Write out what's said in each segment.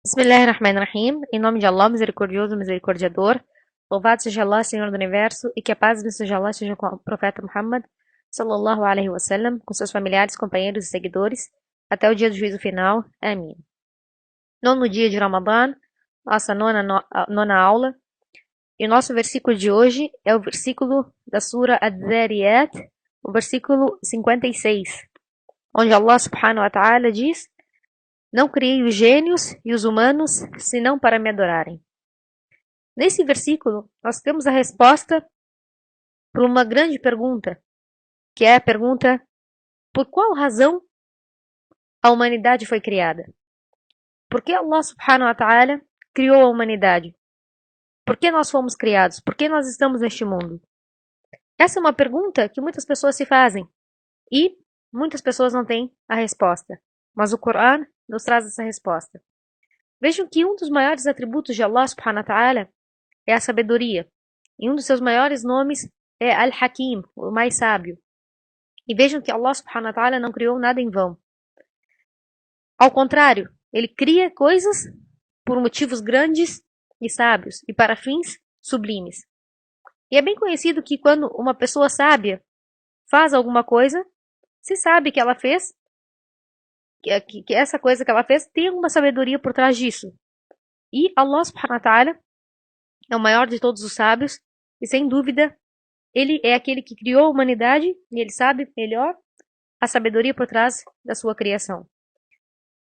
Bismillahirrahmanirrahim. Em nome de Allah, misericordioso, misericordiador. Louvado seja Allah, Senhor do Universo, e que a paz e seja Allah seja com o profeta Muhammad, sallallahu alaihi wasallam, com seus familiares, companheiros e seguidores, até o dia do juízo final. Amém. Nono dia de Ramadan, nossa nona aula. E o nosso versículo de hoje é o versículo da Sura Ad-Dhariyat, o versículo 56, onde Allah subhanahu wa ta'ala diz: Não criei os gênios e os humanos, senão para me adorarem. Nesse versículo, nós temos a resposta para uma grande pergunta, que é a pergunta: por qual razão a humanidade foi criada? Por que Allah subhanahu wa ta'ala criou a humanidade? Por que nós fomos criados? Por que nós estamos neste mundo? Essa é uma pergunta que muitas pessoas se fazem e muitas pessoas não têm a resposta. Mas o Coran nos traz essa resposta. Vejam que um dos maiores atributos de Allah subhanahu wa ta'ala é a sabedoria. E um dos seus maiores nomes é Al-Hakim, o mais sábio. E vejam que Allah subhanahu wa ta'ala não criou nada em vão. Ao contrário, ele cria coisas por motivos grandes e sábios e para fins sublimes. E é bem conhecido que quando uma pessoa sábia faz alguma coisa, se sabe que ela fez, que essa coisa que ela fez tem alguma sabedoria por trás disso. E Allah subhanahu wa ta'ala é o maior de todos os sábios e sem dúvida ele é aquele que criou a humanidade e ele sabe melhor a sabedoria por trás da sua criação.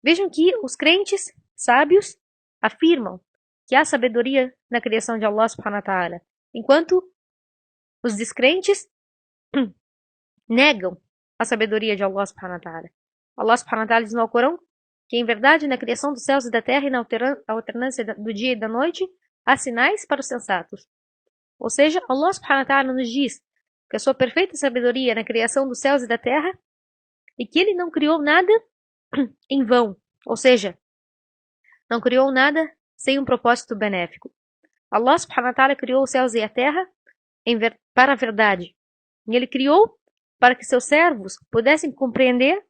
Vejam que os crentes sábios afirmam que há sabedoria na criação de Allah subhanahu wa ta'ala, enquanto os descrentes negam a sabedoria de Allah subhanahu wa ta'ala. Allah subhanahu wa ta'ala diz no Alcorão que em verdade na criação dos céus e da terra e na alternância do dia e da noite há sinais para os sensatos. Ou seja, Allah subhanahu wa ta'ala nos diz que a sua perfeita sabedoria na criação dos céus e da terra e que ele não criou nada em vão. Ou seja, não criou nada sem um propósito benéfico. Allah subhanahu wa ta'ala criou os céus e a terra para a verdade. E ele criou para que seus servos pudessem compreender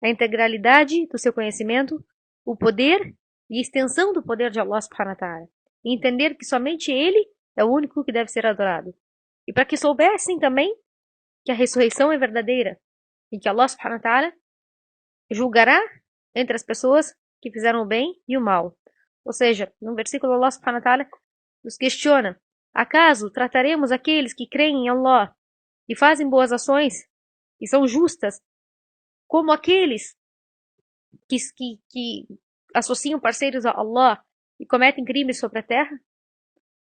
a integralidade do seu conhecimento, o poder e a extensão do poder de Allah subhanahu wa ta'ala. E entender que somente ele é o único que deve ser adorado. E para que soubessem também que a ressurreição é verdadeira e que Allah subhanahu wa ta'ala julgará entre as pessoas que fizeram o bem e o mal. Ou seja, no versículo Allah subhanahu wa ta'ala nos questiona: acaso trataremos aqueles que creem em Allah e fazem boas ações e são justas como aqueles que associam parceiros a Allah e cometem crimes sobre a terra?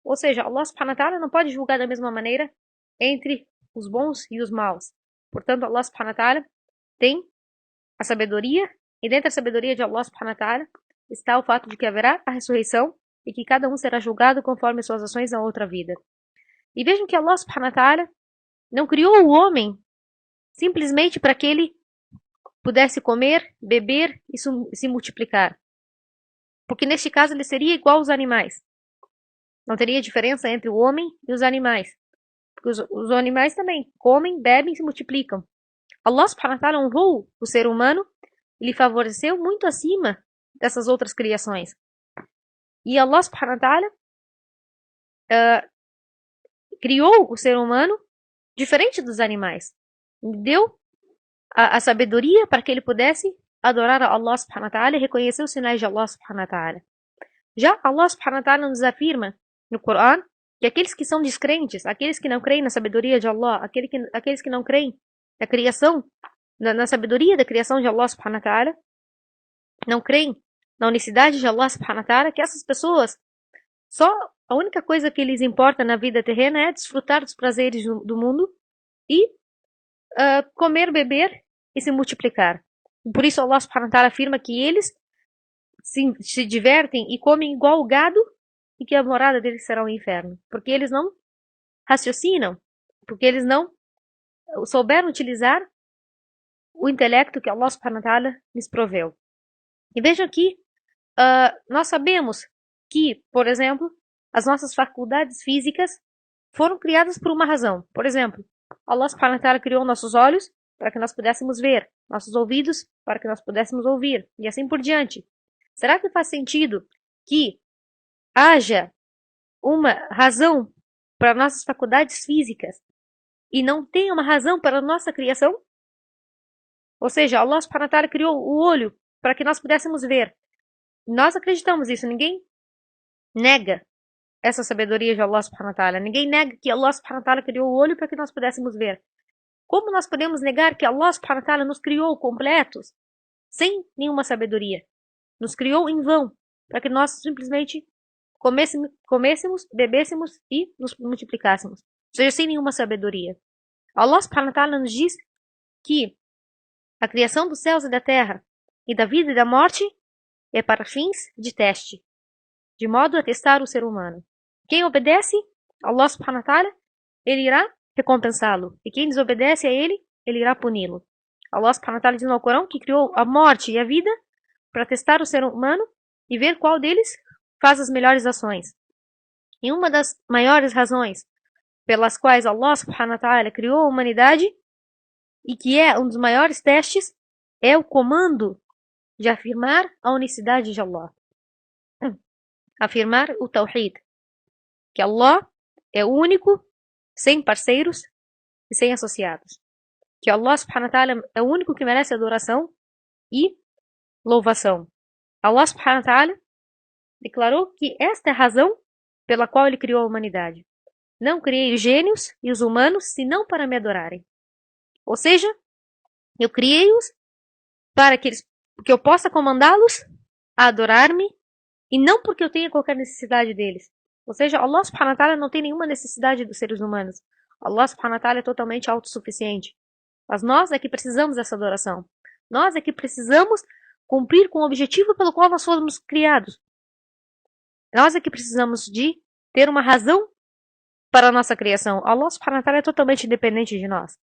Ou seja, Allah subhanahu wa ta'ala não pode julgar da mesma maneira entre os bons e os maus. Portanto, Allah subhanahu wa ta'ala tem a sabedoria, e dentro da sabedoria de Allah subhanahu wa ta'ala está o fato de que haverá a ressurreição e que cada um será julgado conforme suas ações na outra vida. E vejam que Allah subhanahu wa ta'ala não criou o homem simplesmente para que ele pudesse comer, beber e se multiplicar. Porque neste caso ele seria igual aos animais. Não teria diferença entre o homem e os animais. Porque os animais também comem, bebem e se multiplicam. Allah subhanahu wa ta'ala honrou o ser humano e lhe favoreceu muito acima dessas outras criações. E Allah subhanahu wa ta'ala criou o ser humano diferente dos animais. Deu a sabedoria para que ele pudesse adorar a Allah subhanahu wa ta'ala e reconhecer os sinais de Allah subhanahu wa ta'ala. Já Allah subhanahu wa ta'ala nos afirma no Coran que aqueles que são descrentes, aqueles que não creem na sabedoria de Allah, aqueles que não creem na criação, na sabedoria da criação de Allah subhanahu wa ta'ala, não creem na unicidade de Allah subhanahu wa ta'ala, que essas pessoas, só a única coisa que lhes importa na vida terrena é desfrutar dos prazeres do mundo e comer, beber e se multiplicar. Por isso Allah subhanahu wa ta'ala afirma que eles se divertem e comem igual o gado e que a morada deles será o inferno. Porque eles não raciocinam, porque eles não souberam utilizar o intelecto que Allah subhanahu wa ta'ala lhes proveu. E vejam aqui, nós sabemos que, por exemplo, as nossas faculdades físicas foram criadas por uma razão. Por exemplo, Allah subhanahu wa ta'ala criou nossos olhos para que nós pudéssemos ver, nossos ouvidos para que nós pudéssemos ouvir, e assim por diante. Será que faz sentido que haja uma razão para nossas faculdades físicas e não tem uma razão para a nossa criação? Ou seja, Allah subhanahu wa ta'ala criou o olho para que nós pudéssemos ver. Nós acreditamos nisso, ninguém nega essa sabedoria de Allah subhanahu wa ta'ala. Ninguém nega que Allah subhanahu wa ta'ala criou o olho para que nós pudéssemos ver. Como nós podemos negar que Allah subhanahu wa ta'ala nos criou completos sem nenhuma sabedoria? Nos criou em vão, para que nós simplesmente comêssemos, bebêssemos e nos multiplicássemos. Ou seja, sem nenhuma sabedoria. Allah subhanahu wa ta'ala nos diz que a criação dos céus e da terra e da vida e da morte é para fins de teste, de modo a testar o ser humano. Quem obedece a Allah subhanahu wa ta'ala, ele irá recompensá-lo. E quem desobedece a ele, ele irá puni-lo. Allah subhanahu wa ta'ala diz no Alcorão que criou a morte e a vida para testar o ser humano e ver qual deles faz as melhores ações. E uma das maiores razões pelas quais Allah subhanahu wa ta'ala criou a humanidade e que é um dos maiores testes é o comando de afirmar a unicidade de Allah. Afirmar o Tawhid. Que Allah é único, sem parceiros e sem associados. Que Allah subhanahu wa ta'ala é o único que merece adoração e louvação. Allah subhanahu wa ta'ala declarou que esta é a razão pela qual ele criou a humanidade. Não criei os gênios e os humanos senão para me adorarem. Ou seja, eu criei-os para que eu possa comandá-los a adorar-me e não porque eu tenha qualquer necessidade deles. Ou seja, Allah subhanahu wa ta'ala não tem nenhuma necessidade dos seres humanos. Allah subhanahu wa ta'ala é totalmente autossuficiente. Mas nós é que precisamos dessa adoração. Nós é que precisamos cumprir com o objetivo pelo qual nós fomos criados. Nós é que precisamos de ter uma razão para a nossa criação. Allah subhanahu wa ta'ala é totalmente independente de nós.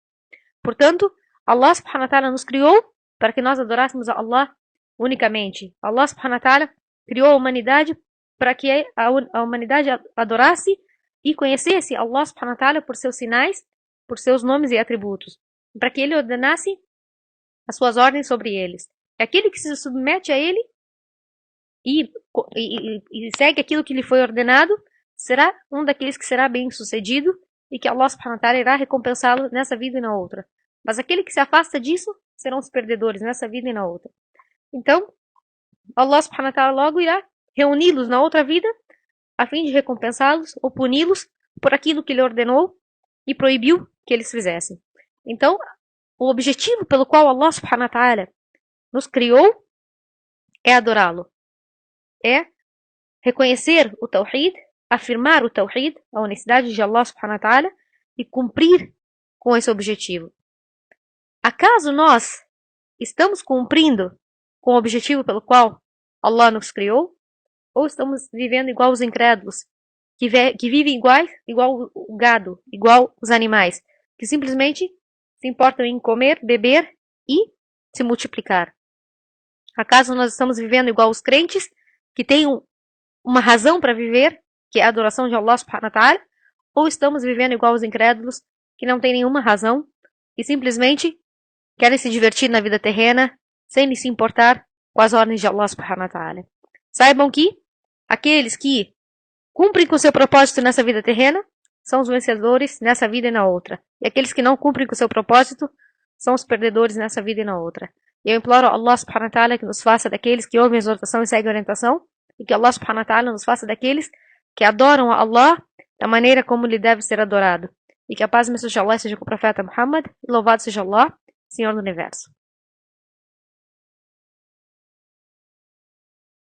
Portanto, Allah subhanahu wa ta'ala nos criou para que nós adorássemos a Allah unicamente. Allah subhanahu wa ta'ala criou a humanidade para que a humanidade adorasse e conhecesse Allah subhanahu wa ta'ala por seus sinais, por seus nomes e atributos. Para que ele ordenasse as suas ordens sobre eles. E aquele que se submete a ele e segue aquilo que lhe foi ordenado, será um daqueles que será bem sucedido e que Allah subhanahu wa ta'ala irá recompensá-lo nessa vida e na outra. Mas aquele que se afasta disso serão os perdedores nessa vida e na outra. Então, Allah subhanahu wa ta'ala logo irá reuni-los na outra vida a fim de recompensá-los ou puni-los por aquilo que ele ordenou e proibiu que eles fizessem. Então, o objetivo pelo qual Allah subhanahu wa ta'ala nos criou é adorá-lo. É reconhecer o Tawhid, afirmar o Tawhid, a unicidade de Allah subhanahu wa ta'ala e cumprir com esse objetivo. Acaso nós estamos cumprindo com o objetivo pelo qual Allah nos criou? Ou estamos vivendo igual os incrédulos, que vivem igual o gado, igual os animais, que simplesmente se importam em comer, beber e se multiplicar? Acaso nós estamos vivendo igual os crentes, que têm uma razão para viver, que é a adoração de Allah subhanahu wa ta'ala? Ou estamos vivendo igual os incrédulos, que não têm nenhuma razão e simplesmente querem se divertir na vida terrena, sem se importar com as ordens de Allah subhanahu wa ta'ala? Saibam que aqueles que cumprem com seu propósito nessa vida terrena são os vencedores nessa vida e na outra. E aqueles que não cumprem com seu propósito são os perdedores nessa vida e na outra. E eu imploro a Allah subhanahu wa ta'ala que nos faça daqueles que ouvem a exortação e seguem a orientação, e que Allah subhanahu wa ta'ala nos faça daqueles que adoram a Allah da maneira como lhe deve ser adorado. E que a paz e a bênção de Allah seja com o profeta Muhammad, e louvado seja Allah, Senhor do Universo.